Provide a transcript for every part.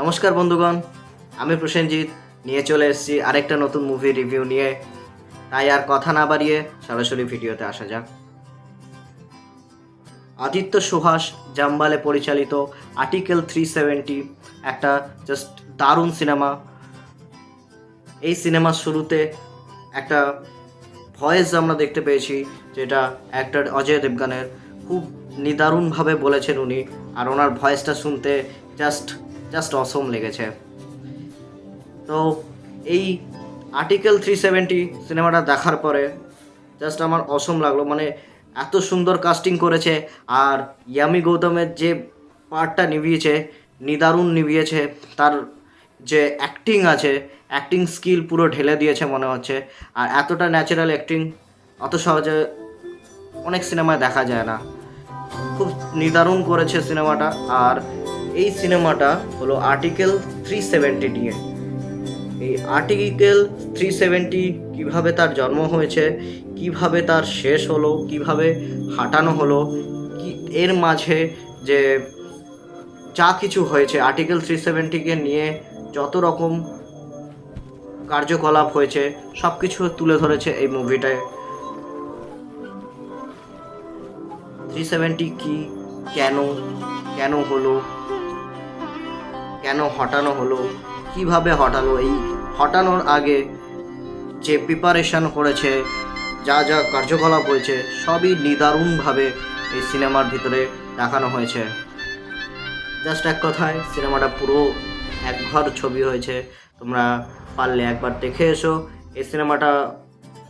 নমস্কার বন্ধুগণ, আমি প্রসেনজিৎ নিয়ে চলে এসেছি আরেকটা নতুন মুভি রিভিউ নিয়ে। তাই আর কথা না বাড়িয়ে সরাসরি ভিডিওতে আসা যাক। আদিত্য সুহাস জাম্বালে পরিচালিত আর্টিকেল 370 একটা জাস্ট দারুণ সিনেমা। এই সিনেমার শুরুতে একটা ভয়েস আমরা দেখতে পেয়েছি, যেটা অ্যাক্টর অজয় দেবগানের। খুব নিদারুণভাবে বলেছেন উনি, আর ওনার ভয়েসটা শুনতে জাস্ট জাস্ট অসম লেগেছে। তো এই আর্টিকেল 370 সিনেমাটা দেখার পরে জাস্ট আমার অসম লাগলো। মানে এত সুন্দর কাস্টিং করেছে, আর ইয়ামি গৌতমের যে পার্টটা নিভিয়েছে, নিদারুণ নিভিয়েছে। তার যে অ্যাক্টিং আছে, অ্যাক্টিং স্কিল পুরো ঢেলে দিয়েছে মনে হচ্ছে। আর এতটা ন্যাচারাল অ্যাক্টিং অত সহজে অনেক সিনেমায় দেখা যায় না। খুব নিদারুণ করেছে সিনেমাটা। আর এই সিনেমাটা হলো আর্টিকেল 370 নিয়ে। এই আর্টিকেল 370 কিভাবে তার জন্ম হয়েছে, কিভাবে তার শেষ হলো, কিভাবে হাঁটানো হলো, কি এর মাঝে যে যা কিছু হয়েছে, আর্টিকেল 370কে নিয়ে যত রকম কার্যকলাপ হয়েছে সব কিছু তুলে ধরেছে এই মুভিটায়। 370 কি, কেন কেন হলো, কেন হটানো হলো, কিভাবে হটালো, এই হটানোর আগে যে প্রিপারেশন করেছে, যা যা কার্যকলাপ হয়েছে, সবই নিদারুণভাবে এই সিনেমার ভিতরে দেখানো হয়েছে। জাস্ট এক কথায় সিনেমাটা পুরো একঘর ছবি হয়েছে। তোমরা পারলে একবার দেখে এসো। এই সিনেমাটা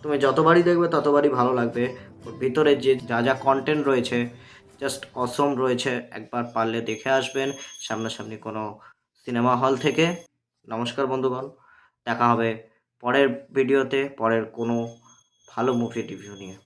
তুমি যতবারই দেখবে ততবারই ভালো লাগবে। ওর ভিতরে যে যা যা কন্টেন্ট রয়েছে জাস্ট অসম রয়েছে। একবার পারলে দেখে আসবেন সামনাসামনি কোনো সিনেমা হল থেকে। নমস্কার বন্ধুগণ, দেখা হবে পরের ভিডিওতে পরের কোনো ভালো মুভি রিভিউ নিয়ে।